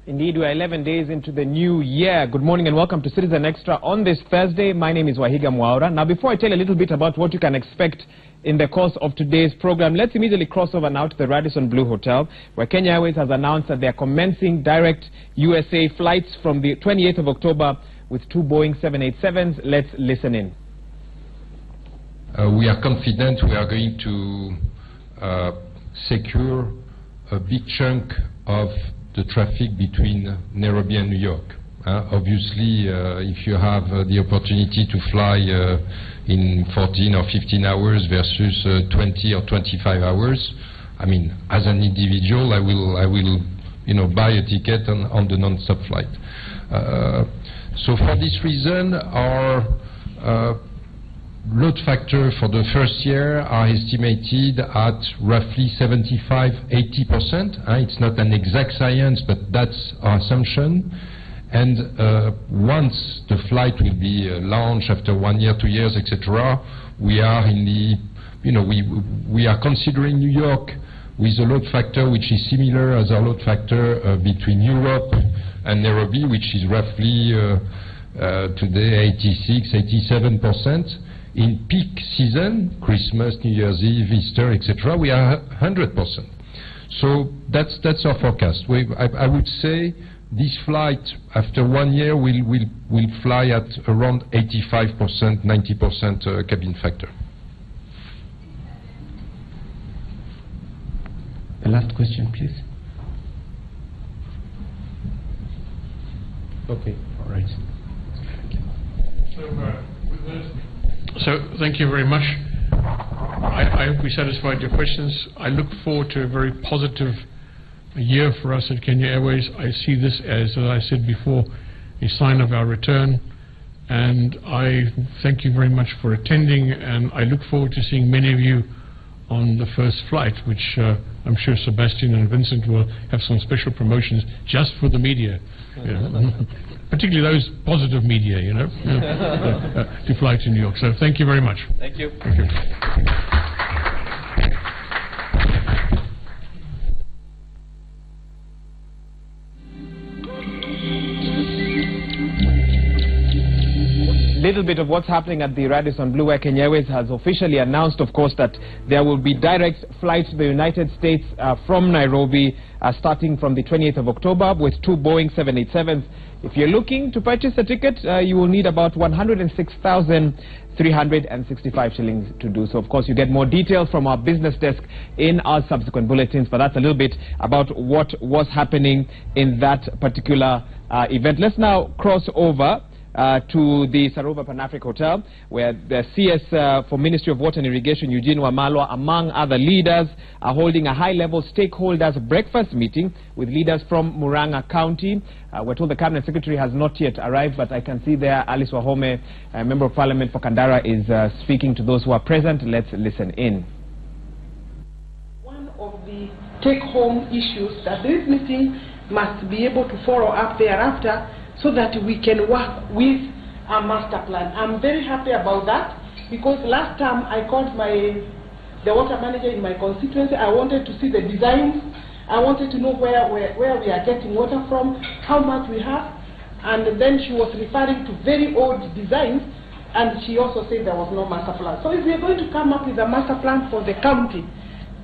Indeed, we are 11 days into the new year. Good morning and welcome to Citizen Extra on this Thursday. My name is Wahiga Mwaura. Now, before I tell you a little bit about what you can expect in the course of today's program, let's immediately cross over now to the Radisson Blu Hotel, where Kenya Airways has announced that they are commencing direct USA flights from the 28th of October with 2 Boeing 787s. Let's listen in. We are confident we are going to secure a big chunk of the traffic between Nairobi and New York. Obviously, if you have the opportunity to fly in 14 or 15 hours versus 20 or 25 hours, I mean, as an individual, I will, buy a ticket on the non-stop flight. So for this reason, our load factor for the first year are estimated at roughly 75–80%. It's not an exact science, but that's our assumption. And once the flight will be launched after 1 year, 2 years, etc., we are in the, we are considering New York with a load factor which is similar as our load factor between Europe and Nairobi, which is roughly today 86–87%. In peak season, Christmas, New Year's Eve, Easter, etc., we are 100%. So that's our forecast. I would say this flight, after 1 year, will fly at around 85%, 90% cabin factor. The last question, please. Okay, all right. So thank you very much. I hope we satisfied your questions. I look forward to a very positive year for us at Kenya Airways. I see this as I said before, a sign of our return. And I thank you very much for attending. And I look forward to seeing many of you on the first flight, which I'm sure Sebastian and Vincent will have some special promotions just for the media. Particularly those positive media, to fly to New York. So thank you very much. Thank you. Thank you. Little bit of what's happening at the Radisson Blu, where Kenya Airways has officially announced, of course, that there will be direct flights to the United States from Nairobi starting from the 28th of October with 2 Boeing 787s. If you're looking to purchase a ticket, you will need about 106,365 shillings to do so. Of course, you get more details from our business desk in our subsequent bulletins, but that's a little bit about what was happening in that particular event. Let's now cross over to the Sarova Pan-Africa Hotel, where the CS for Ministry of Water and Irrigation, Eugene Wamalwa, among other leaders, are holding a high-level stakeholders breakfast meeting with leaders from Murang'a County. We're told the Cabinet Secretary has not yet arrived, but I can see there Alice Wahome, a Member of Parliament for Kandara, is speaking to those who are present. Let's listen in. One of the take-home issues that this meeting must be able to follow up thereafter, so that we can work with a master plan. I'm very happy about that, because last time I called the water manager in my constituency. I wanted to see the designs. I wanted to know where we are getting water from, how much we have, and then she was referring to very old designs, and she also said there was no master plan. So if we are going to come up with a master plan for the county,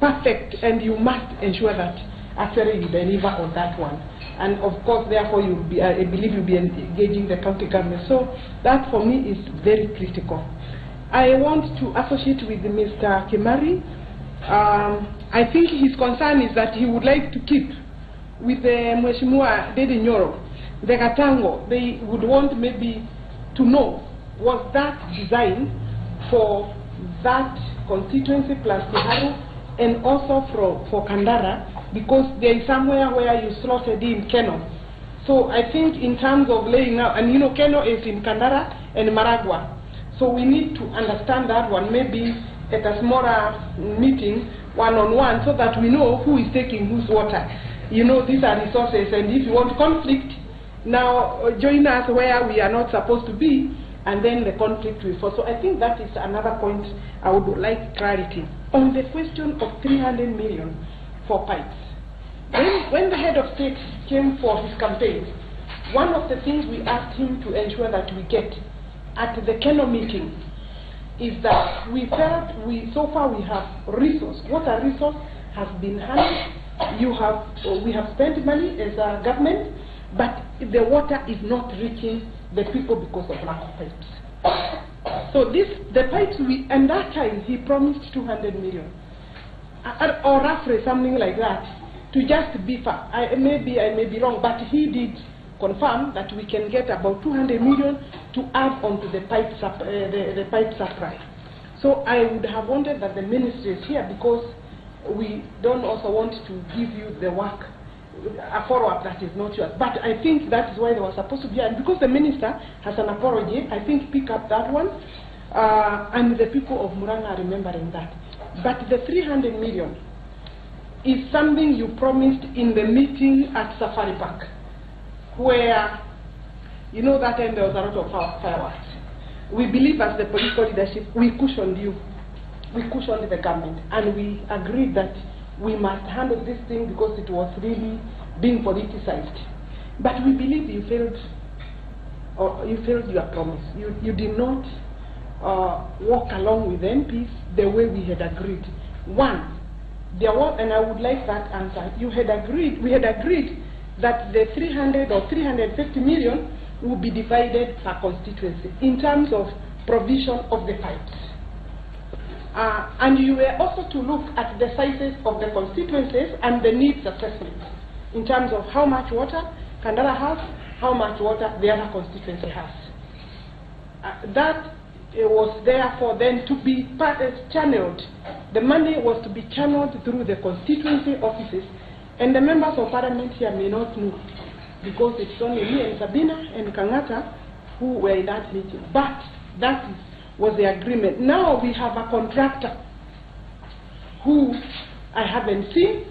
perfect, and you must ensure that actually you deliver on that one. And of course, therefore, I believe you'll be engaging the county government. So that for me is very critical. I want to associate with Mr. Kimari. I think his concern is that he would like to keep with the Mheshimiwa Dede Nyoro, the Katango. They would want maybe to know, was that designed for that constituency plus Kiharu and also for Kandara, because there is somewhere where you slotted in Keno. So I think in terms of laying out, and Keno is in Kandara and Maragua. So we need to understand that one, maybe at a smaller meeting, one-on-one, so that we know who is taking whose water. These are resources, and if you want conflict, now join us where we are not supposed to be, and then the conflict will fall. So I think that is another point I would like clarity. On the question of 300 million for pipes, When the head of state came for his campaign, one of the things we asked him to ensure that we get at the Keno meeting is that we felt so far we have resource. Water resource has been handled. We have spent money as a government, but the water is not reaching the people because of lack of pipes. So the pipes, and that time he promised 200 million, or roughly something like that, to just beef up. Maybe I may be wrong, but he did confirm that we can get about 200 million to add onto the pipe supply. So I would have wanted that the ministry is here, because we don't also want to give you the work, a follow-up that is not yours. But I think that is why they were supposed to be here. And because the minister has an apology, I think pick up that one. And the people of Murang'a are remembering that. But the 300 million is something you promised in the meeting at Safari Park, where, you know, that time there was a lot of fireworks. We believe as the political leadership, we cushioned you. We cushioned the government, and we agreed that we must handle this thing because it was really being politicized. But we believe you failed, or you failed your promise. You did not walk along with MPs the way we had agreed. One, there was, and I would like that answer. We had agreed that the 300 or 350 million would be divided per constituency in terms of provision of the pipes. And you were also to look at the sizes of the constituencies and the needs assessment in terms of how much water Kandara has, how much water the other constituency has. That was therefore then to be channeled. The money was to be channeled through the constituency offices, and the members of parliament here may not know, because it's only me and Sabina and Kangata who were in that meeting. But that was the agreement. Now we have a contractor who I haven't seen.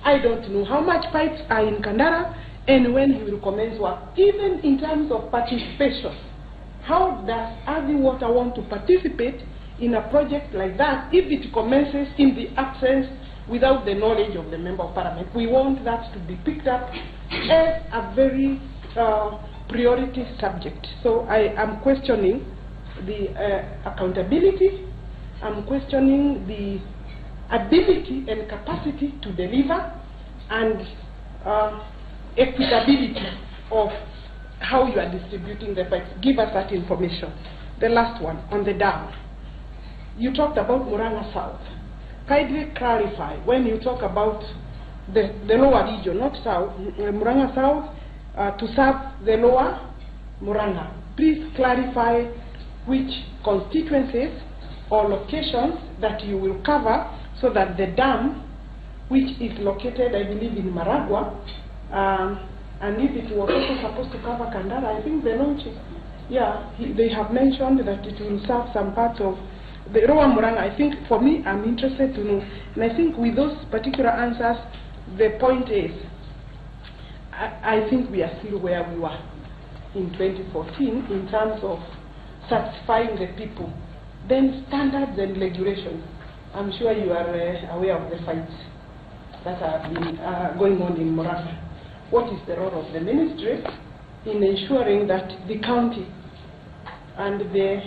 I don't know how much pipes are in Kandara and when he will commence work. Even in terms of participation, how does Adi Water want to participate in a project like that if it commences in the absence, without the knowledge of the member of parliament? We want that to be picked up as a very priority subject. So I am questioning the accountability, I'm questioning the ability and capacity to deliver, and equitability of how you are distributing the pipes. Give us that information. The last one, on the dam. You talked about Murang'a South. Kindly clarify, when you talk about the lower region, not South, Murang'a South, to serve the lower Murang'a. Please clarify which constituencies or locations that you will cover, so that the dam, which is located, I believe, in Maragua, and if it was also supposed to cover Kandara, I think the launch, they have mentioned that it will serve some parts of the Lower Murang'a. I think, for me, I'm interested to know, and I think with those particular answers, the point is, I think we are still where we were in 2014 in terms of satisfying the people. Then standards and regulations. I'm sure you are aware of the fights that have been going on in Murang'a. What is the role of the ministry in ensuring that the county and the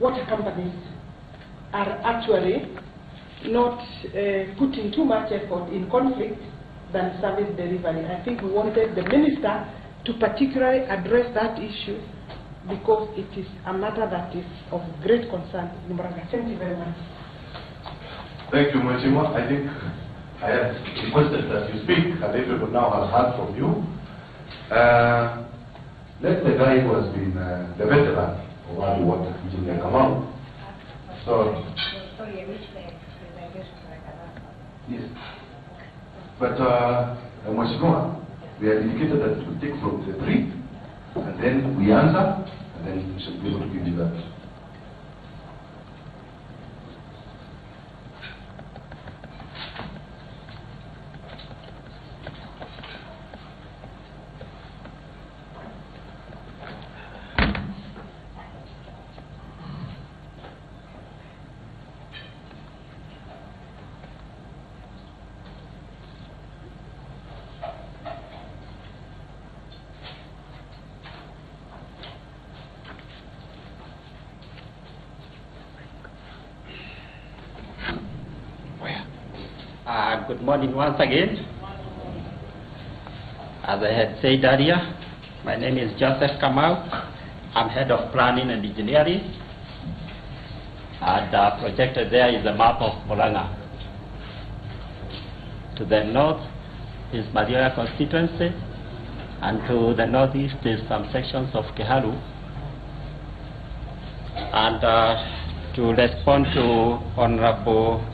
water companies are actually not putting too much effort in conflict than service delivery? I think we wanted the minister to particularly address that issue, because it is a matter that is of great concern in Murang'a. Thank you very much. Thank you, Mheshimiwa. I think I had requested that you speak, and everyone now has heard from you. Let the guy who has been the veteran of Adi Water, Engineer Kamau. So, sorry, I missed the presentation. yes. But, Mheshimiwa, we have indicated that it will take from the 3, and then we answer, and then we should be able to give you that. Good morning once again. As I had said earlier, my name is Joseph Kamau. I'm head of planning and engineering. And projected there is a map of Murang'a. To the north is Mathioya constituency, and to the northeast is some sections of Kiharu. And to respond to Honorable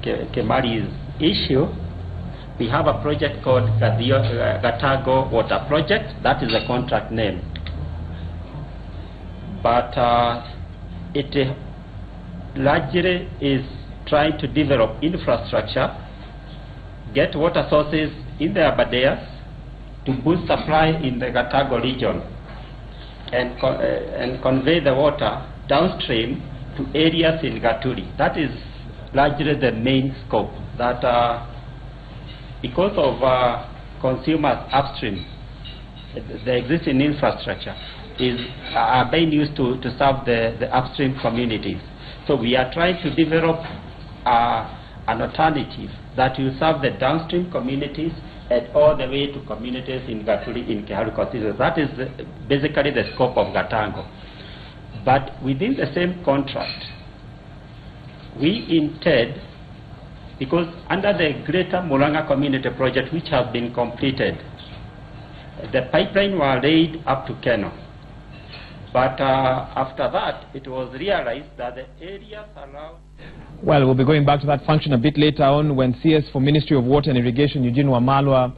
Kimari's issue, we have a project called Gatago Water Project. That is the contract name. But it largely is trying to develop infrastructure, get water sources in the Abadeas to boost supply in the Gatago region, and convey the water downstream to areas in Gaturi. That is largely the main scope. That because of consumers upstream, the existing infrastructure are being used to serve the upstream communities. So we are trying to develop an alternative that will serve the downstream communities and all the way to communities in Gaturi, in Kiharu constituency. That is basically the scope of Gatango. But within the same contract, we intend, because under the Greater Murang'a Community Project, which has been completed, the pipeline was laid up to Keno. But after that, it was realized that the areas around... Well, we'll be going back to that function a bit later on when CS for Ministry of Water and Irrigation, Eugene Wamalwa,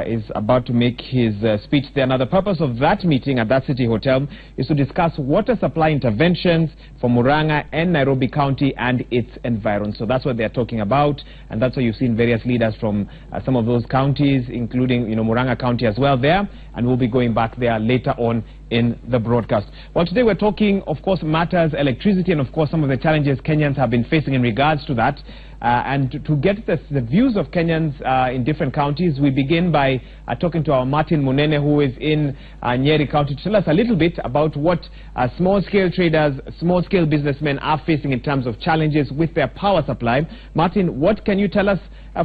is about to make his speech there. Now, the purpose of that meeting at that City Hotel is to discuss water supply interventions for Murang'a and Nairobi County and its environs. So that's what they're talking about, and that's why you've seen various leaders from some of those counties, including, Murang'a County as well there, and we'll be going back there later on in the broadcast. Well, today we're talking, of course, matters electricity and, of course, some of the challenges Kenyans have been facing in regards to that. And to get the views of Kenyans in different counties, we begin by talking to our Martin Munene, who is in Nyeri County, to tell us a little bit about what small-scale traders, small-scale businessmen are facing in terms of challenges with their power supply. Martin, what can you tell us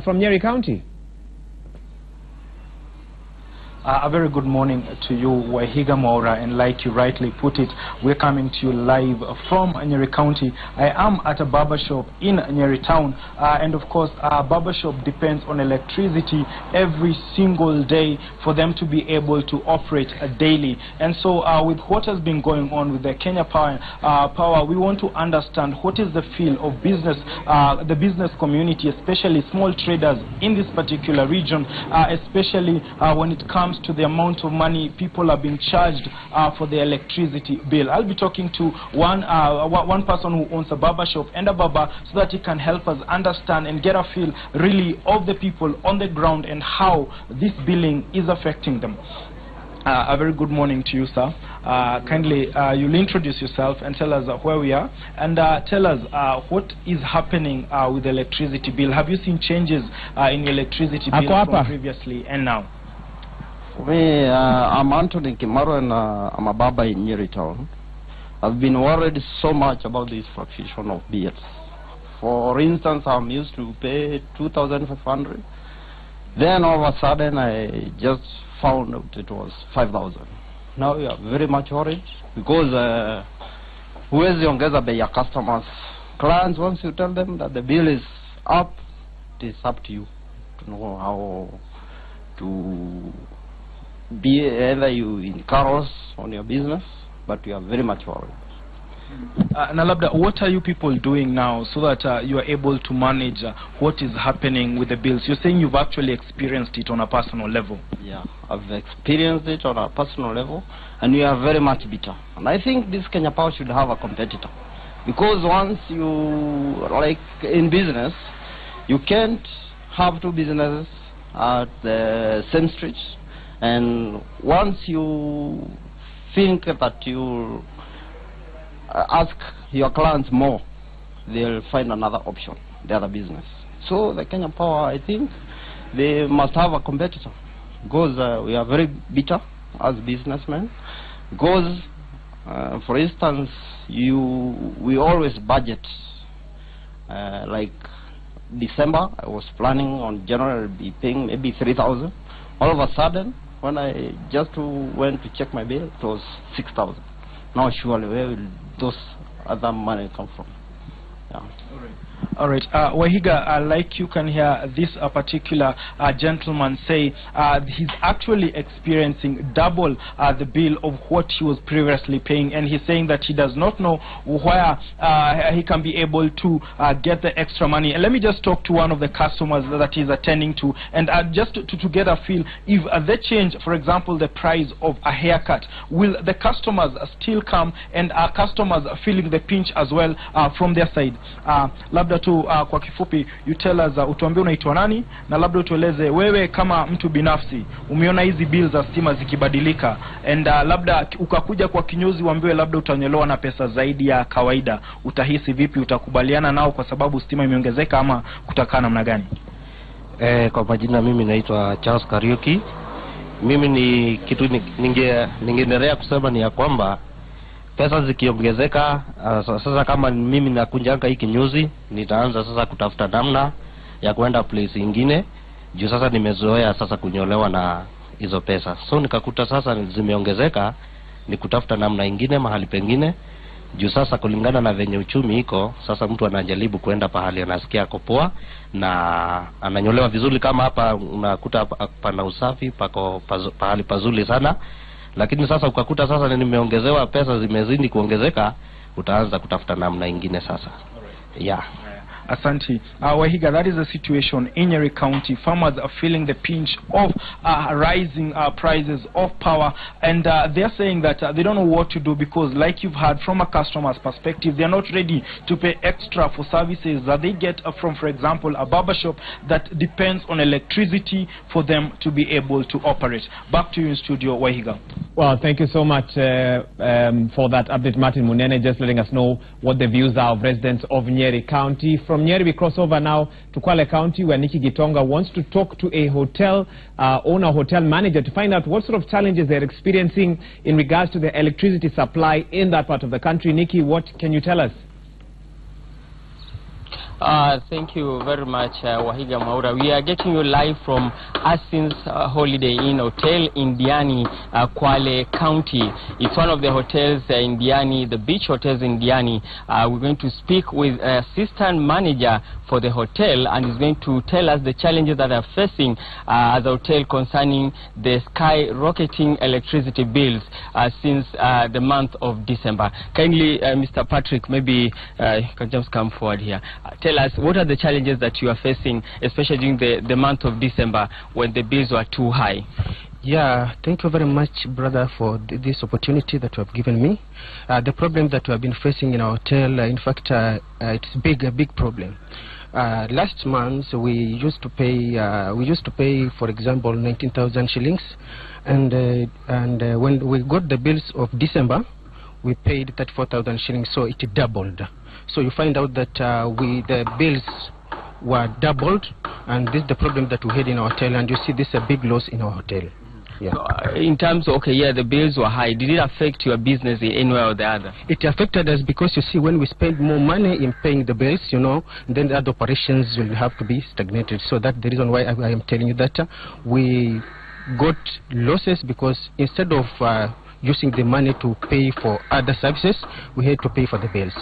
from Nyeri County? A very good morning to you, Wahiga Mwaura, and like you rightly put it, we're coming to you live from Nyeri County. I am at a barber shop in Nyeri town, and of course, a barber shop depends on electricity every single day for them to be able to operate daily. And so, with what has been going on with the Kenya Power, we want to understand what is the feel of business, the business community, especially small traders in this particular region, especially when it comes to the amount of money people are being charged for the electricity bill. I'll be talking to one person who owns a barber shop and a barber, so that he can help us understand and get a feel really of the people on the ground and how this billing is affecting them. A very good morning to you, sir. Kindly, you'll introduce yourself and tell us where we are, and tell us what is happening with the electricity bill. Have you seen changes in your electricity bill from previously and now? I'm Anthony Kimaro, and I'm a barber in Nyeri town. I've been worried so much about this fluctuation of bills. For instance, I'm used to pay 2,500. Then all of a sudden, I just found out it was 5,000. Now we are very much worried because huwezi ongeza bei ya customers. Clients, once you tell them that the bill is up, it is up to you to know how to be either you in carols on your business, but you are very much worried. Nalabda, what are you people doing now so that you are able to manage what is happening with the bills? You're saying you've actually experienced it on a personal level. Yeah, I've experienced it on a personal level, and we are very much bitter. And I think this Kenya Power should have a competitor, because once you, like in business, you can't have two businesses at the same street. And once you think that you ask your clients more, they'll find another option, the other business. So the Kenya Power, I think, they must have a competitor, because we are very bitter as businessmen. Because, for instance, we always budget like December. I was planning on January I'll be paying maybe 3,000. All of a sudden, when I just went to check my bill, it was 6,000. Now surely where will those other money come from? Yeah. All right, Wahiga, like you can hear this particular gentleman say he's actually experiencing double the bill of what he was previously paying, and he's saying that he does not know where he can be able to get the extra money. And let me just talk to one of the customers that he's attending to, and just to get a feel, if they change, for example, the price of a haircut, will the customers still come, and are customers feeling the pinch as well from their side? Labda tu kwa kifupi, you tell us, utuambie unaitwa nani, na labda utueleze wewe kama mtu binafsi umeona hizi bills za stima zikibadilika, and labda ukakuja kwa kinyozi uambiwe labda utanyolewa na pesa zaidi ya kawaida, utahisi vipi? Utakubaliana nao kwa sababu stima imeongezeka, ama kutakaa namna gani? Kwa majina mimi naitwa Charles Kariuki. Mimi ni kitu ningeendelea kusema ni ya kwamba pesa zikiongezeka, sasa kama mimi nakunjanga hii kinyozi, nitaanza sasa kutafuta namna ya kwenda place ingine, juu sasa nimezoea sasa kunyolewa na hizo pesa. So nikakuta sasa zimeongezeka, ni kutafuta namna ingine mahali pengine, juu sasa kulingana na venye uchumi iko, sasa mtu anajaribu kwenda pahali anasikia kopoa na ananyolewa vizuri. Kama hapa unakuta pana usafi, pako pahali pazuri sana. Lakini sasa ukakuta sasa nimeongezewa pesa, zimezidi kuongezeka, utaanza kutafuta namna ingine sasa. Yeah. Asante. Wahiga, that is the situation in Nyeri County. Farmers are feeling the pinch of rising prices of power, and they're saying that they don't know what to do, because like you've heard from a customer's perspective, they're not ready to pay extra for services that they get from, for example, a barber shop that depends on electricity for them to be able to operate. Back to you in studio, Wahiga. Well, thank you so much for that update, Martin Munene, just letting us know what the views are of residents of Nyeri County. From Nyeri, we cross over now to Kwale County, where Nikki Gitonga wants to talk to a hotel owner, hotel manager, to find out what sort of challenges they're experiencing in regards to the electricity supply in that part of the country. Nikki, what can you tell us? Thank you very much, Wahiga Mwaura. We are getting you live from Asins Holiday Inn Hotel in Diani, Kwale County. It's one of the hotels in Diani, the beach hotels in Diani. We're going to speak with assistant manager for the hotel, and he's going to tell us the challenges that are facing as a hotel concerning the skyrocketing electricity bills since the month of December. Kindly, Mr. Patrick, maybe you can just come forward here. Tell us, what are the challenges that you are facing, especially during the month of December when the bills were too high? Yeah, thank you very much, brother, for this opportunity that you have given me. The problem that we have been facing in our hotel, in fact, it's a big problem. Last month we used to pay, for example, 19,000 shillings, and when we got the bills of December, we paid 34,000 shillings, so it doubled. So you find out that the bills were doubled, and this is the problem that we had in our hotel, and you see this is a big loss in our hotel. Yeah. So, in terms of, okay, yeah, the bills were high. Did it affect your business in any way or the other? It affected us because, you see, when we spend more money in paying the bills, you know, then the other operations will have to be stagnated. So that's the reason why I am telling you that we got losses, because instead of using the money to pay for other services, we had to pay for the bills.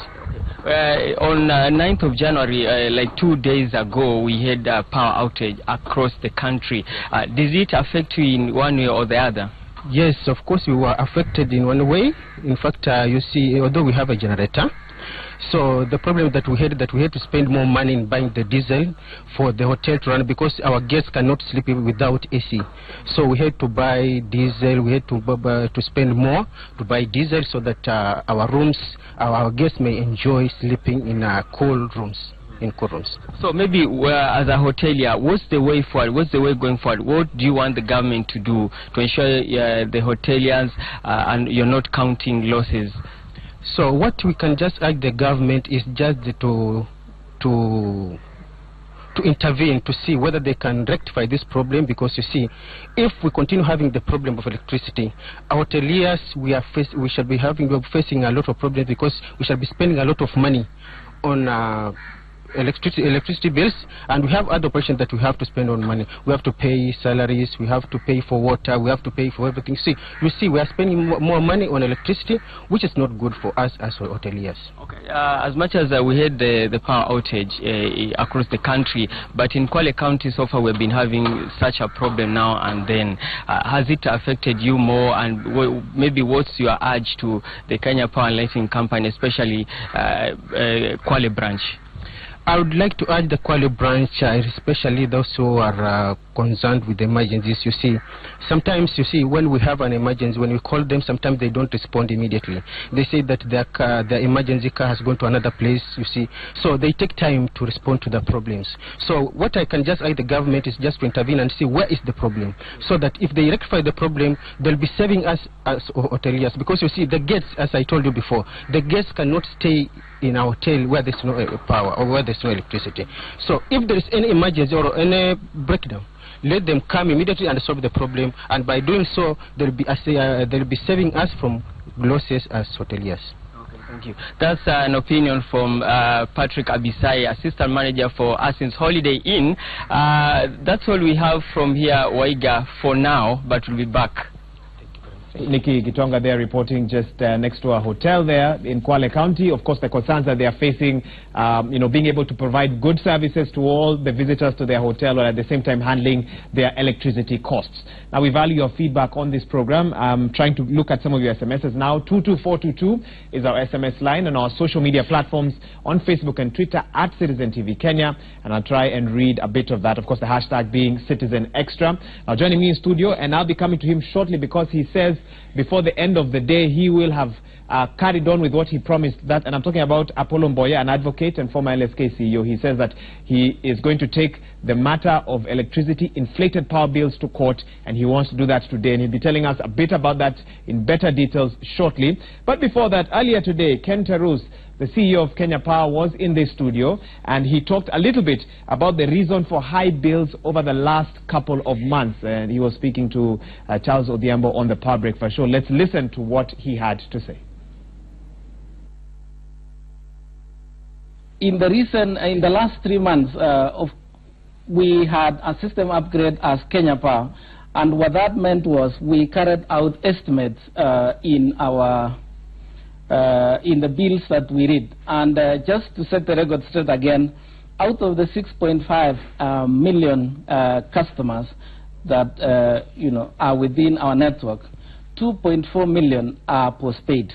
On 9th of January, like 2 days ago, we had a power outage across the country. Did it affect you in one way or the other? Yes, of course we were affected in one way. In fact, you see, although we have a generator, so the problem that we had to spend more money in buying the diesel for the hotel to run, because our guests cannot sleep without AC. So we had to buy diesel. We had to spend more to buy diesel so that our guests may enjoy sleeping in cool rooms. So maybe as a hotelier, what's the way forward? What's the way going forward? What do you want the government to do to ensure the hoteliers and you're not counting losses? So what we can just ask the government is just to intervene to see whether they can rectify this problem, because you see, if we continue having the problem of electricity, our hoteliers we shall be facing a lot of problems, because we shall be spending a lot of money on electricity bills, and we have other operations that we have to spend on money. We have to pay salaries, we have to pay for water, we have to pay for everything. See, you see, we are spending more money on electricity, which is not good for us as hoteliers. Okay. As much as we had the power outage across the country, but in Kwale County so far we've been having such a problem now and then. Has it affected you more, and maybe what's your urge to the Kenya Power and Lighting Company, especially Kwale branch? I would like to urge the Kwale branch, especially those who are concerned with emergencies. You see, sometimes you see when we have an emergency, when we call them, sometimes they don't respond immediately. They say that their emergency car has gone to another place, you see. So they take time to respond to the problems. So what I can just urge the government is just to intervene and see where is the problem, so that if they rectify the problem, they'll be saving us as hoteliers. Because you see, the guests, as I told you before, the guests cannot stay in our hotel where there's no power or where there's no electricity. So if there is any emergency or any breakdown, let them come immediately and solve the problem, and by doing so, they'll be saving us from losses as hoteliers. Okay, thank you. That's an opinion from Patrick Abisai, Assistant Manager for Asins Holiday Inn. That's all we have from here, Waiga, for now, but we'll be back. Nikki Gitonga there reporting just next to a hotel there in Kwale County. Of course, the concerns that they are facing, being able to provide good services to all the visitors to their hotel, while at the same time handling their electricity costs. Now, we value your feedback on this program. I'm trying to look at some of your SMSs now. 22422 is our SMS line, and our social media platforms on Facebook and Twitter at Citizen TV Kenya, and I'll try and read a bit of that. Of course, the hashtag being Citizen Extra. Now, joining me in studio, and I'll be coming to him shortly because he says before the end of the day he will have carried on with what he promised. And I'm talking about Apollo Mboya, an advocate and former LSK CEO. He says that he is going to take the matter of electricity, inflated power bills to court, and he wants to do that today, and he'll be telling us a bit about that in better details shortly. But before that, earlier today, Ken Tarus, the CEO of Kenya Power, was in this studio, and he talked a little bit about the reason for high bills over the last couple of months, and he was speaking to Charles Odhiambo on the Power Breakfast Show. Let's listen to what he had to say. In the last 3 months, we had a system upgrade as Kenya Power, and what that meant was we carried out estimates in the bills that we read. And just to set the record straight again, out of the 6.5 million customers that are within our network, 2.4 million are postpaid,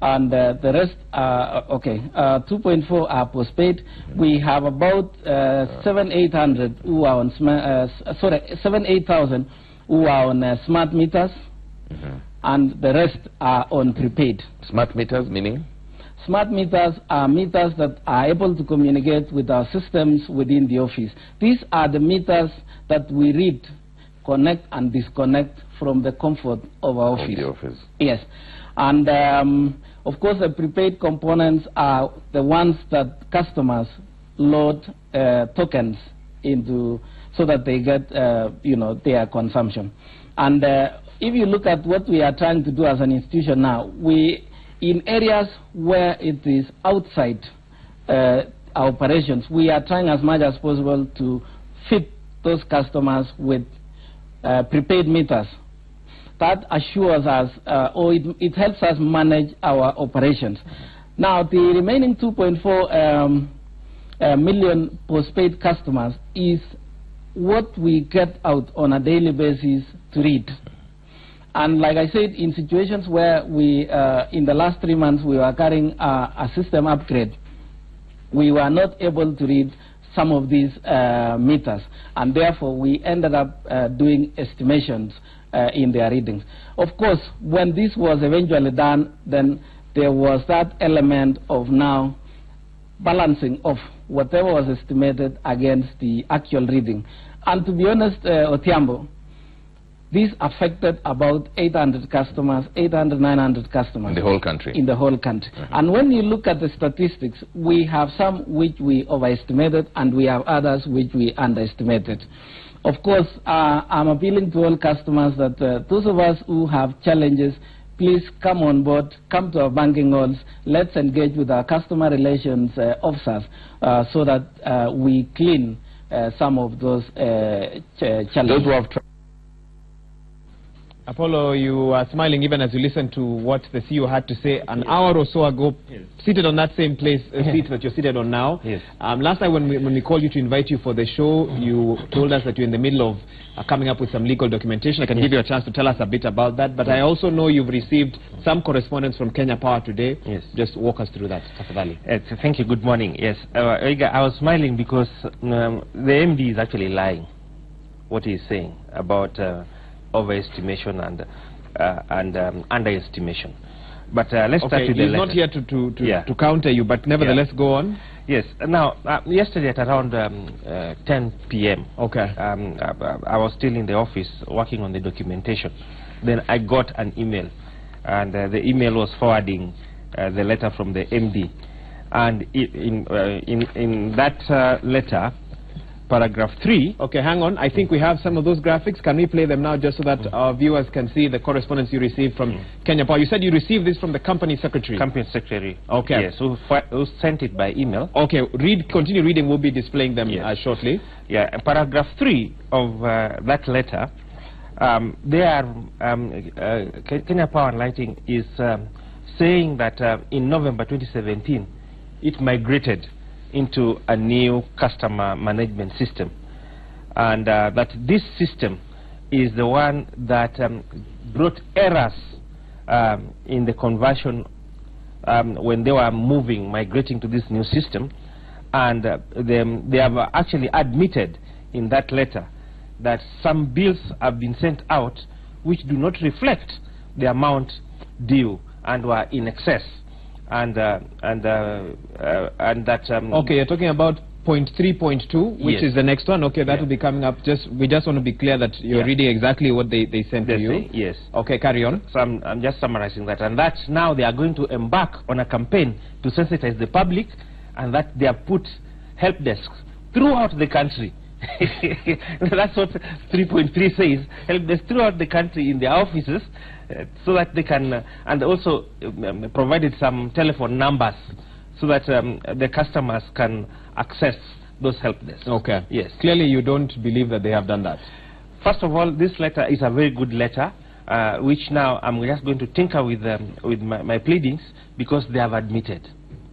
and the rest are 2.4 are postpaid. We have about 7,800 who are on 7,800 who are on smart meters. And the rest are on prepaid. Smart meters meaning? Smart meters are meters that are able to communicate with our systems within the office. These are the meters that we read, connect and disconnect from the comfort of our office. The office. Yes. And of course the prepaid components are the ones that customers load tokens into so that they get their consumption. And if you look at what we are trying to do as an institution now, in areas where it is outside our operations, we are trying as much as possible to fit those customers with prepaid meters. That assures us, it helps us manage our operations. Now, the remaining 2.4 million postpaid customers is what we get out on a daily basis to read. And like I said, in situations where we, in the last 3 months, we were carrying a system upgrade, we were not able to read some of these meters, and therefore we ended up doing estimations in their readings. Of course, when this was eventually done, then there was that element of now balancing of whatever was estimated against the actual reading. And to be honest, Odhiambo, this affected about 800 customers, 800, 900 customers. In the whole country? In the whole country. And when you look at the statistics, we have some which we overestimated and we have others which we underestimated. Of course, I'm appealing to all customers that those of us who have challenges, please come on board, come to our banking halls, let's engage with our customer relations officers so that we clean some of those challenges. Apollo, you are smiling even as you listen to what the CEO had to say an hour or so ago, seated on that same place, seat that you're seated on now. Yes. Last night when we called you to invite you for the show, you told us that you're in the middle of coming up with some legal documentation. I can give you a chance to tell us a bit about that, but I also know you've received some correspondence from Kenya Power today. Yes. Just walk us through that, Tafadhali. Thank you. Good morning. Yes, I was smiling because the MD is actually lying what he's saying about overestimation and underestimation. But let's start with the letter. He's not here to counter you, but nevertheless, go on. Yes. Now, yesterday at around 10 p.m., I was still in the office working on the documentation. Then I got an email, and the email was forwarding the letter from the MD. And in that letter, paragraph 3. Okay, hang on. I think we have some of those graphics. Can we play them now just so that our viewers can see the correspondence you received from Kenya Power? You said you received this from the company secretary. Company secretary. Okay. Yes, who sent it by email. Okay, continue reading. We'll be displaying them shortly. Yeah, paragraph 3 of that letter, Kenya Power and Lighting is saying that in November 2017, it migrated into a new customer management system, and that this system is the one that brought errors in the conversion when they were migrating to this new system, and they have actually admitted in that letter that some bills have been sent out which do not reflect the amount due and were in excess. And that okay, you're talking about point 3.2, which is the next one. Okay, that will be coming up. We just want to be clear that you're reading exactly what they sent to you. Yes. Okay, carry on. So I'm just summarizing that, and that now they are going to embark on a campaign to sensitize the public, and that they have put help desks throughout the country. That's what 3.3 says. Help desks throughout the country in their offices, so that they can, and also provided some telephone numbers so that the customers can access those help desks. Okay. Yes. Clearly you don't believe that they have done that. First of all, this letter is a very good letter, which now I'm just going to tinker with my pleadings, because they have admitted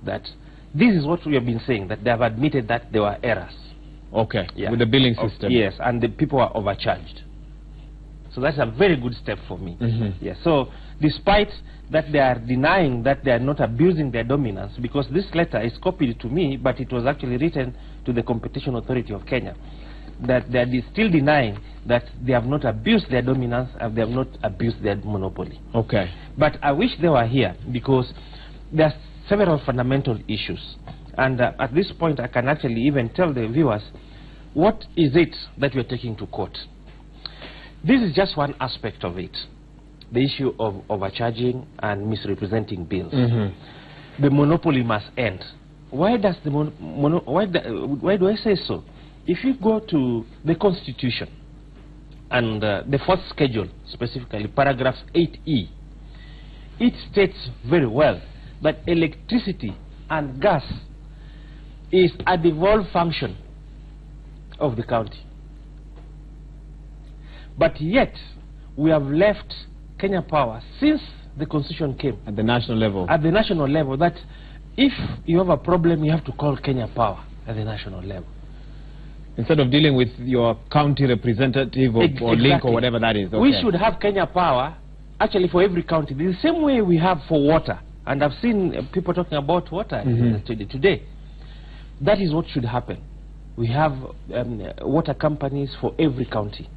that this is what we have been saying, that they have admitted that there were errors. Okay, with the billing system. Yes, and the people are overcharged. So that's a very good step for me. Yes. So despite that they are denying that they are not abusing their dominance, because this letter is copied to me, but it was actually written to the Competition Authority of Kenya, that they are still denying that they have not abused their dominance and they have not abused their monopoly. Okay. But I wish they were here, because there are several fundamental issues. And at this point, I can actually even tell the viewers, what is it that we are taking to court? This is just one aspect of it, the issue of overcharging and misrepresenting bills. The monopoly must end. Why does the why do I say so? If you go to the Constitution and the fourth schedule, specifically paragraph 8E, it states very well that electricity and gas is a devolved function of the county. But yet, we have left Kenya Power, since the Constitution came, at the national level. At the national level, that if you have a problem, you have to call Kenya Power at the national level. Instead of dealing with your county representative or link or whatever that is. Okay. We should have Kenya Power, actually for every county, the same way we have for water. And I've seen people talking about water today. That is what should happen. We have water companies for every county.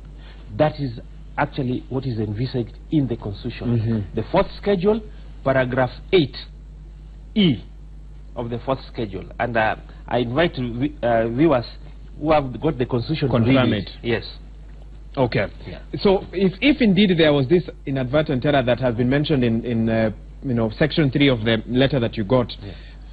That is actually what is envisaged in the Constitution. The fourth schedule, paragraph 8E of the fourth schedule. And I invite viewers who have got the Constitution to confirm read it. Yes. Okay. Yeah. So if indeed there was this inadvertent error that has been mentioned in section 3 of the letter that you got,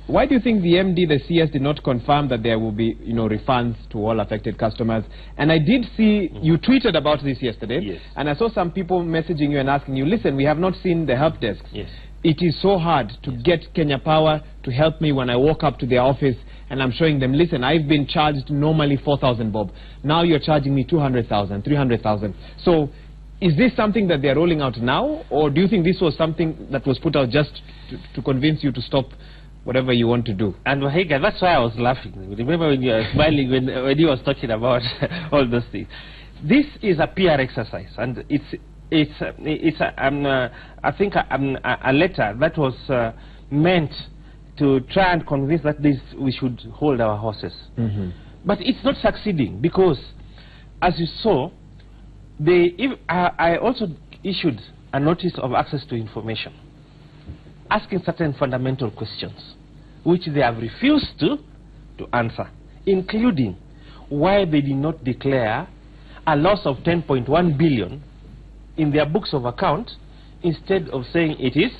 Why do you think the MD, the CS, did not confirm that there will be, refunds to all affected customers? And I did see you tweeted about this yesterday. Yes. And I saw some people messaging you and asking you, listen, we have not seen the help desk. Yes. It is so hard to get Kenya Power to help me when I walk up to their office and I'm showing them, listen, I've been charged normally 4,000 bob. Now you're charging me 200,000, 300,000. So is this something that they're rolling out now, or do you think this was something that was put out just to convince you to stop whatever you want to do? And Wahiga, that's why I was laughing. Remember when you were smiling when you was talking about all those things. This is a PR exercise, and I think a letter that was meant to try and convince that we should hold our horses. But it's not succeeding, because as you saw, I also issued a notice of access to information asking certain fundamental questions which they have refused to answer, including why they did not declare a loss of 10.1 billion in their books of account instead of saying it is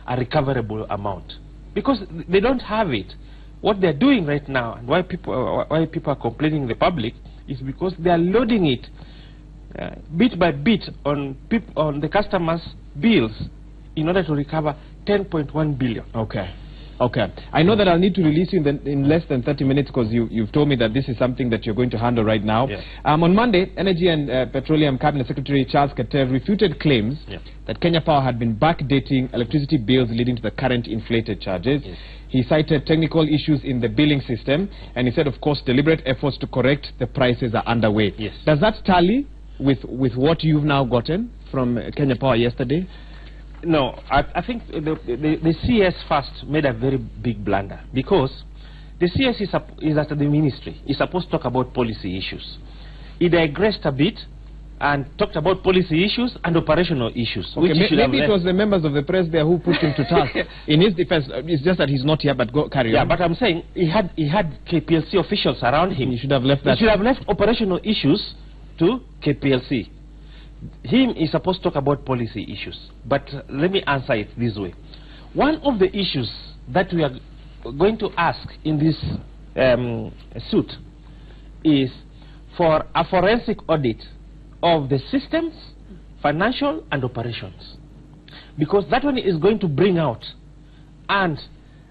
a recoverable amount, because they don't have it. What they're doing right now, and why people are complaining in the public, is because they are loading it bit by bit on the customers' bills in order to recover 10.1 billion. Okay. I know that I'll need to release you in less than 30 minutes, because you've told me that this is something that you're going to handle right now. Yes. On Monday, Energy and Petroleum Cabinet Secretary Charles Keter refuted claims that Kenya Power had been backdating electricity bills, leading to the current inflated charges. Yes. He cited technical issues in the billing system, and he said, of course, deliberate efforts to correct the prices are underway. Yes. Does that tally with what you've now gotten from Kenya Power yesterday? No, I think the CS first made a very big blunder, because the CS is at the ministry. He's supposed to talk about policy issues. He digressed a bit and talked about policy issues and operational issues. Okay, maybe it was the members of the press there who pushed him to task. In his defense, it's just that he's not here, but carry on. Yeah, but I'm saying he had KPLC officials around him. He should have left that. He should have left operational issues to KPLC. Him is supposed to talk about policy issues. But let me answer it this way. One of the issues that we are going to ask in this suit is for a forensic audit of the systems, financial and operations. Because that one is going to bring out and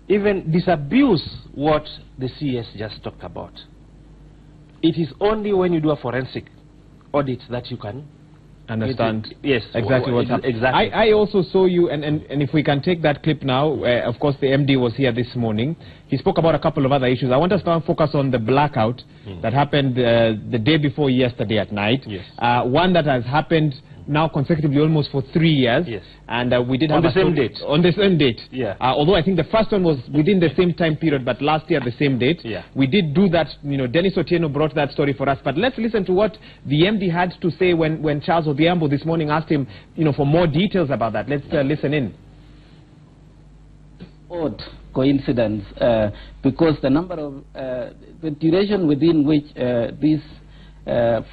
even disabuse what the CS just talked about. It is only when you do a forensic audit that you can understand yes, exactly what's happening. Exactly. I also saw you, and if we can take that clip now, of course the MD was here this morning. He spoke about a couple of other issues. I want us to focus on the blackout that happened the day before yesterday at night. Yes. One that has happened now consecutively almost for 3 years. Yes. And we did on have the same date. On the same date. Yeah. Although I think the first one was within the same time period, but last year the same date. Yeah. We did do that. Dennis Otieno brought that story for us. But let's listen to what the MD had to say when Charles Odhiambo this morning asked him, for more details about that. Let's listen in. Odd coincidence, because the number of the duration within which these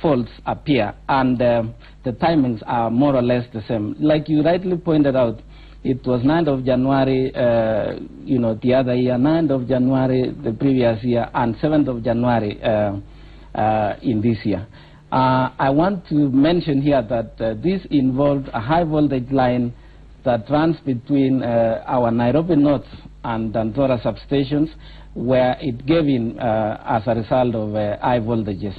faults appear and the timings are more or less the same. Like you rightly pointed out, it was 9th of January, the other year, 9th of January the previous year, and 7th of January in this year. I want to mention here that this involved a high voltage line that runs between our Nairobi North and Danthora substations, where it gave in as a result of high voltages.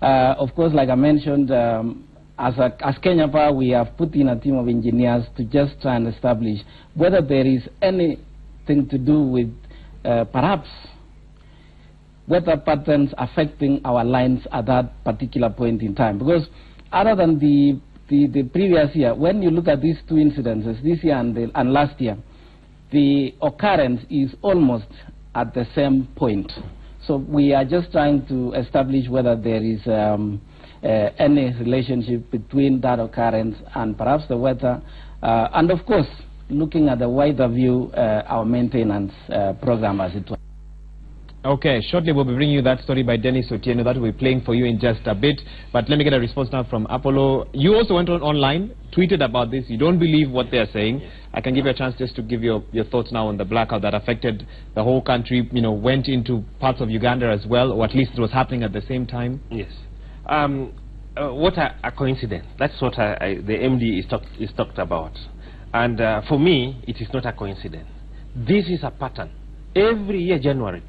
Of course, like I mentioned, as Kenya Power, we have put in a team of engineers to just try and establish whether there is anything to do with perhaps weather patterns affecting our lines at that particular point in time. Because other than the previous year, when you look at these two incidences, this year and last year, the occurrence is almost at the same point. So we are just trying to establish whether there is any relationship between that occurrence and perhaps the weather, and of course, looking at the wider view, our maintenance program as it was. Okay, shortly we'll be bringing you that story by Dennis Otieno. That will be playing for you in just a bit. But let me get a response now from Apollo. You also went online, tweeted about this. You don't believe what they're saying. I can give you a chance just to give your thoughts now on the blackout that affected the whole country, you know, went into parts of Uganda as well, or at least it was happening at the same time. Yes. What a coincidence. That's what the MD is talked about. And for me, it is not a coincidence. This is a pattern. Every year, January.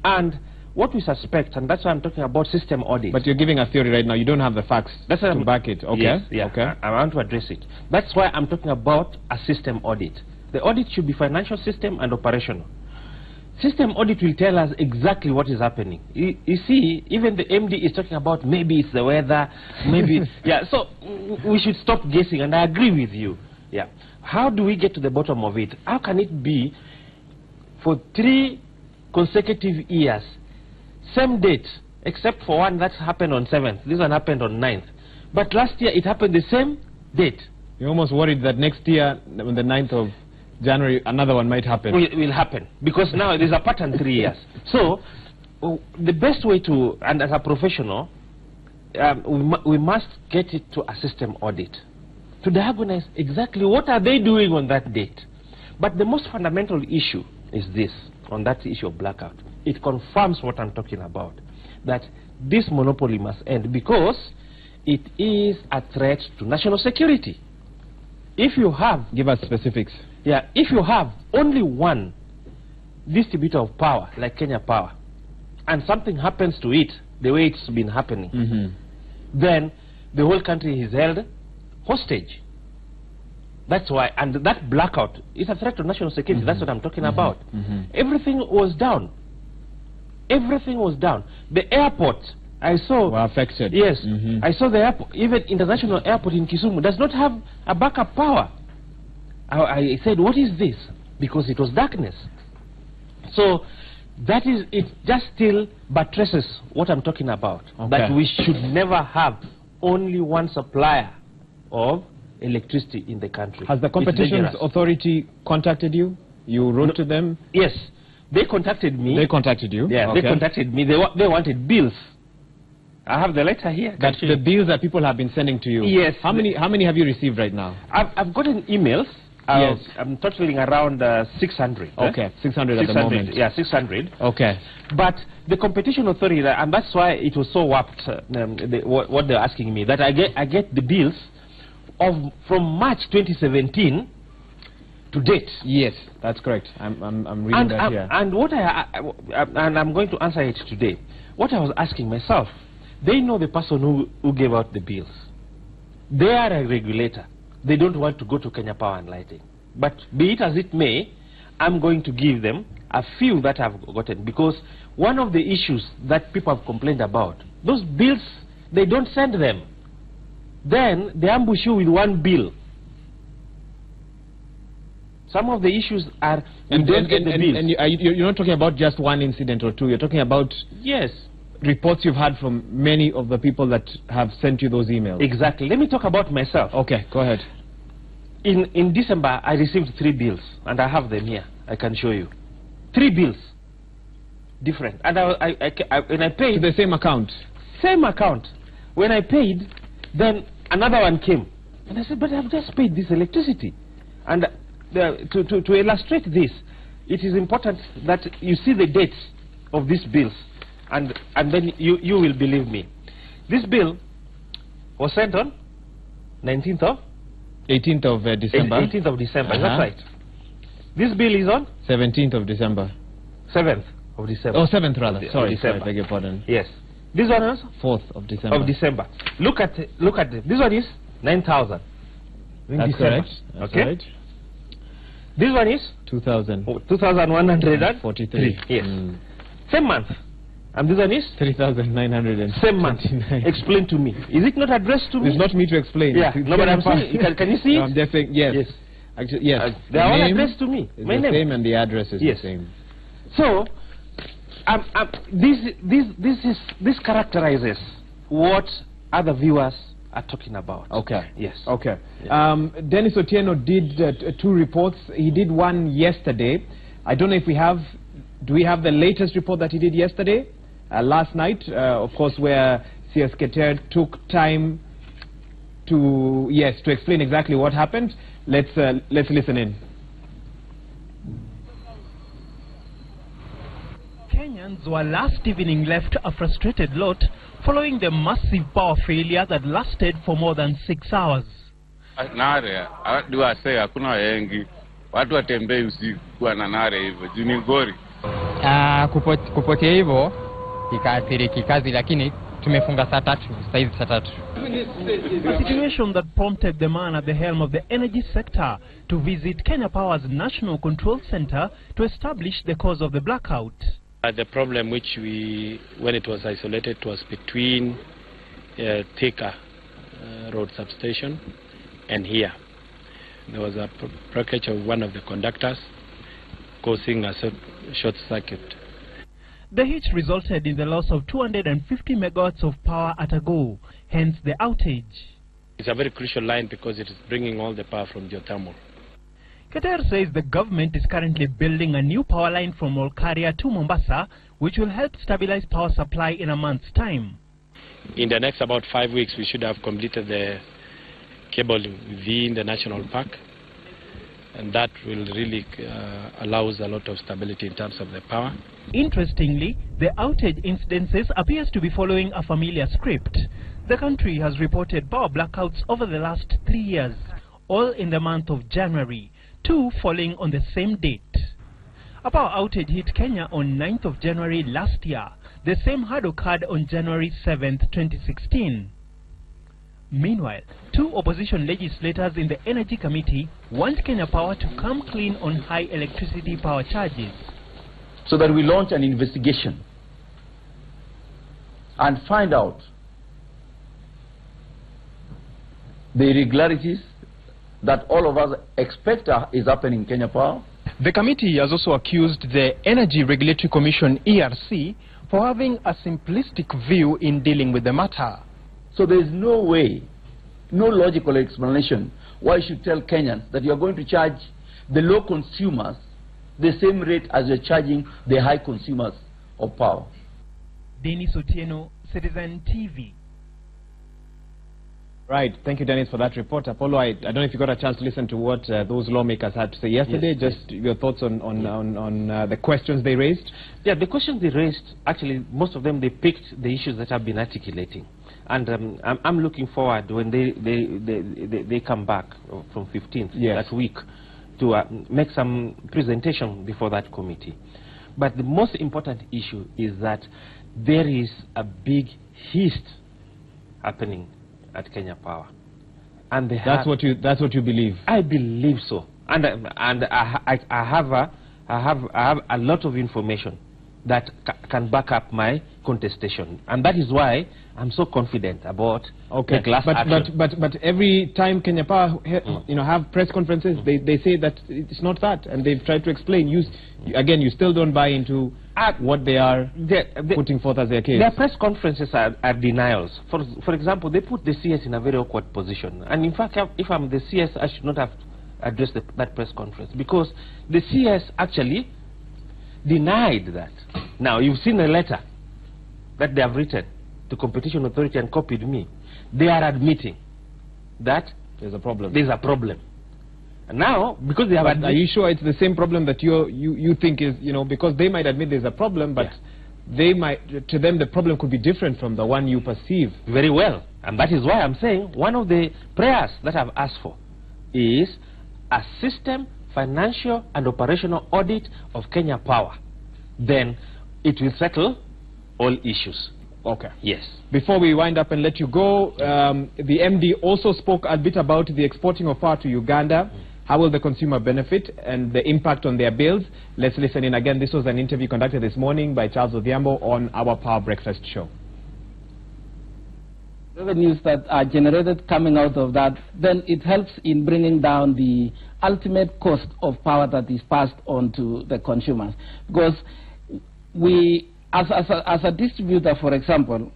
And what we suspect, and that's why I'm talking about system audit. But you're giving a theory right now. You don't have the facts to back it. Okay. Yes, yeah. Okay. I want to address it. That's why I'm talking about a system audit. The audit should be financial system and operational. System audit will tell us exactly what is happening. You see, even the MD is talking about maybe it's the weather, maybe... yeah, so we should stop guessing, and I agree with you. Yeah. How do we get to the bottom of it? How can it be for 3 consecutive years, same date, except for one that happened on 7th. This one happened on 9th. But last year it happened the same date. You're almost worried that next year, on the 9th of January, another one might happen. Will happen. Because now there's a pattern 3 years. So, the best way to, and as a professional, we must get it to a system audit to diagnose exactly what are they doing on that date. But the most fundamental issue is this, on that issue of blackout. It confirms what I'm talking about, that this monopoly must end because it is a threat to national security. If you have... Give us specifics. Yeah, if you have only one distributor of power, like Kenya Power, and something happens to it, the way it's been happening, then the whole country is held hostage. That's why, and that blackout is a threat to national security. That's what I'm talking about. Everything was down. Everything was down. The airport, I saw... Were affected. Yes. I saw the airport, even international airport in Kisumu, does not have a backup power. I said, what is this? Because it was darkness. So, that is, it just still buttresses what I'm talking about. Okay. That we should never have only one supplier of electricity in the country. Has the Competition Authority contacted you? You wrote to them? Yes. They contacted me. They contacted you? Yeah, they contacted me. They wanted bills. I have the letter here. That's the bills that people have been sending to you? Yes. How many have you received right now? I've gotten emails. Yes. I'm totaling around 600. Okay, 600 at the moment. Yeah, 600. Okay. But the Competition Authority, and that's why it was so warped, what they're asking me, that I get the bills from March 2017 to date. Yes, that's correct. I'm reading that here. And what and I'm going to answer it today. What I was asking myself, they know the person who gave out the bills. They are a regulator. They don't want to go to Kenya Power and Lighting. But be it as it may, I'm going to give them a few that I've gotten, because one of the issues that people have complained about, those bills, they don't send them. Then they ambush you with one bill. Some of the issues are you don't get the bills. And you're not talking about just one incident or two. You're talking about reports you've had from many of the people that have sent you those emails. Exactly. Let me talk about myself. Okay, go ahead. In December, I received 3 bills, and I have them here. I can show you. 3 bills. Different. And when I paid... To the same account? Same account. When I paid, then another one came. And I said, but I've just paid this electricity. And to illustrate this, it is important that you see the dates of these bills, and then you will believe me. This bill was sent on 19th of 18th of December. 18th of December, that's right. This bill is on 17th of December. 7th of December. Oh, 7th rather. Sorry, December. I beg your pardon. Yes. This one is 4th of December. Of December. Look at it. This one is 9,000. That's correct. That's okay. Right. This one is 2,143. Yes. Same month. And this one is 3,900. Same month. Explain to me. Is it not addressed to me? It's not me to explain. Yeah. No, but I'm saying, can you see it? No, I'm just saying yes. Yes. Actually, yes. They are all addressed to me. My name. Same, and the address is the same. So, this characterizes what other viewers are talking about. Okay. Yes. Okay. Dennis Otieno did 2 reports. He did one yesterday. I don't know if we have... Do we have the latest report that he did yesterday? Last night, of course, where CS Keter took time to explain exactly what happened. Let's listen in. Kenyans were last evening left a frustrated lot following the massive power failure that lasted for more than 6 hours. Nare, say hakuna wengi. Watu watembei usiku kwa nare hivyo. Juni ngori. Kupotea hivyo ikaathiri kikazi, lakini tumefunga saa 3 saizi saa 3. A situation that prompted the man at the helm of the energy sector to visit Kenya Power's National Control Center to establish the cause of the blackout. The problem which when it was isolated, was between Thika road substation and here. There was a breakage of one of the conductors causing a short circuit. The hit resulted in the loss of 250 megawatts of power at a go, hence the outage. It's a very crucial line because it is bringing all the power from geothermal. Keter says the government is currently building a new power line from Olkaria to Mombasa, which will help stabilize power supply in a month's time. In the next about 5 weeks, we should have completed the cable within the national park, and that will really allows a lot of stability in terms of the power. Interestingly, the outage incidences appears to be following a familiar script. The country has reported power blackouts over the last 3 years, all in the month of January, 2 falling on the same date. A power outage hit Kenya on 9th of January last year. The same had occurred on January 7th, 2016. Meanwhile, 2 opposition legislators in the Energy Committee want Kenya Power to come clean on high electricity power charges. So that we launch an investigation and find out the irregularities that all of us expect is happening in Kenya Power. The committee has also accused the Energy Regulatory Commission, ERC, for having a simplistic view in dealing with the matter. So there is no way, no logical explanation why you should tell Kenyans that you are going to charge the low consumers the same rate as you're charging the high consumers of power. Dennis Otieno, Citizen TV. Right, thank you, Dennis, for that report. Apollo, I don't know if you got a chance to listen to what those lawmakers had to say yesterday. Yes, just your thoughts on the questions they raised. Yeah, the questions they raised, actually, most of them, they picked the issues that I've been articulating. And I'm looking forward when they come back from 15th, that week, to make some presentation before that committee. But the most important issue is that there is a big heist happening at Kenya Power, and that's what you believe. I believe so, and I have a lot of information that can back up my contestation, and that is why I'm so confident about the class action. But every time Kenya Power have press conferences, they say that it's not that, and they've tried to explain. You still don't buy into what they are putting forth as their case. Their press conferences are denials. For example, they put the CS in a very awkward position, and in fact, if I'm the CS, I should not have addressed that press conference, because the CS actually denied that. Now, you've seen a letter that they have written to Competition Authority and copied me. They are admitting that there's a problem. There's a problem. And now, because they have are you sure it's the same problem that you think is, because they might admit there's a problem, but they might, to them the problem could be different from the one you perceive. Very well. And that is why I'm saying one of the prayers that I've asked for is a system, financial and operational audit of Kenya Power. Then it will settle all issues. Okay. Yes. Before we wind up and let you go, the MD also spoke a bit about the exporting of power to Uganda. How will the consumer benefit and the impact on their bills? Let's listen in again. This was an interview conducted this morning by Charles Odhiambo on our Power Breakfast show. Revenues that are generated coming out of that, then it helps in bringing down the ultimate cost of power that is passed on to the consumers. Because we, as a distributor, for example,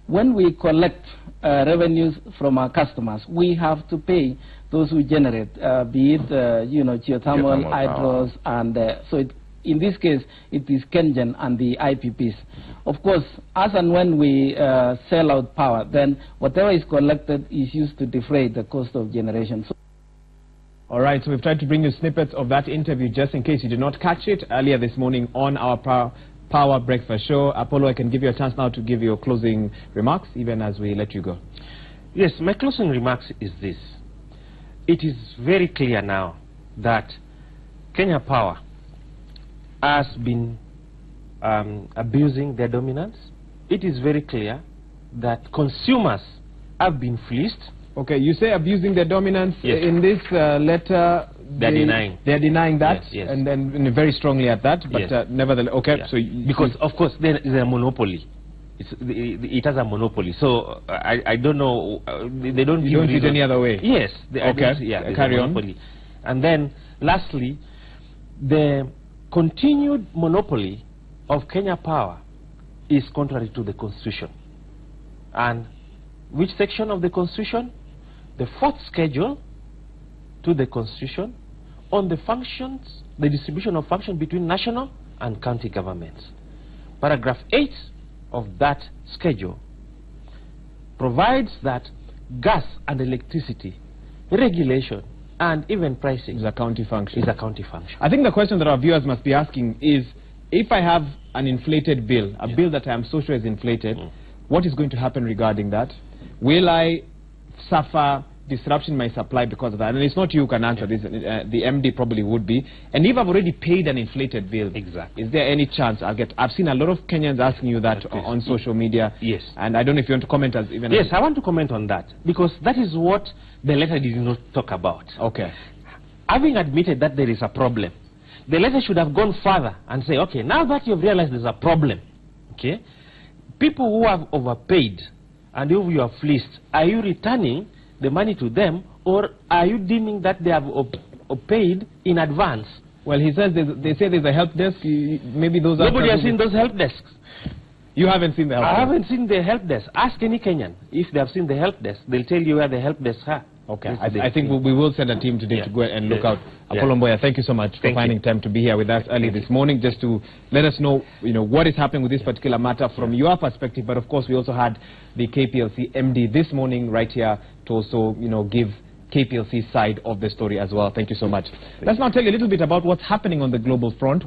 when we collect revenues from our customers, we have to pay those who generate, be it geothermal, hydros, and so in this case, it is KenGen and the IPPs. Of course, as and when we sell out power, then whatever is collected is used to defray the cost of generation. All right, so we've tried to bring you snippets of that interview just in case you did not catch it earlier this morning on our Power Breakfast Show. Apollo, I can give you a chance now to give your closing remarks, even as we let you go. Yes, my closing remarks is this. It is very clear now that Kenya Power has been abusing their dominance. It is very clear that consumers have been fleeced. Okay, you say abusing their dominance. Yes. In this letter, They're denying. They're denying that, yes. and then very strongly at that. But Yes. nevertheless, okay. Yeah. So because of course there is a monopoly. It has a monopoly. So I don't know. They don't. You don't see it any other way. Yes. Okay. Yeah. Carry on. Monopoly. And then lastly, the continued monopoly of Kenya Power is contrary to the Constitution. And which section of the Constitution? The 4th schedule to the Constitution on the functions, the distribution of function between national and county governments. Paragraph 8 of that schedule provides that gas and electricity regulation and even pricing is a county function. I think the question that our viewers must be asking is, if I have an inflated bill, a bill that I am so sure is inflated, what is going to happen regarding that? Will I suffer disruption in my supply because of that? And it's not you who can answer this. The MD probably would be. And if I've already paid an inflated bill, is there any chance I'll get? I've seen a lot of Kenyans asking you that on social media. Yes. And I don't know if you want to comment as even. Yes, I want to comment on that because that is what the letter did not talk about. Okay. Having admitted that there is a problem, the letter should have gone further and say, okay, now that you've realized there's a problem, okay, people who have overpaid and who you have fleeced, are you returning the money to them, or are you deeming that they have paid in advance? Well, he says they say there's a help desk. Maybe those are... Nobody has seen those help desks. You haven't seen the help desk? I haven't seen the help desk. Ask any Kenyan. If they have seen the help desk, they'll tell you where the help desks are. Okay, I think we will send a team today to go and look out. Apollo Mboya, thank you so much for finding time to be here with us early this morning, just to let us know, what is happening with this particular matter from your perspective. But of course, we also had the KPLC MD this morning right here to also, give KPLC's side of the story as well. Thank you so much. Let's now tell you a little bit about what's happening on the global front.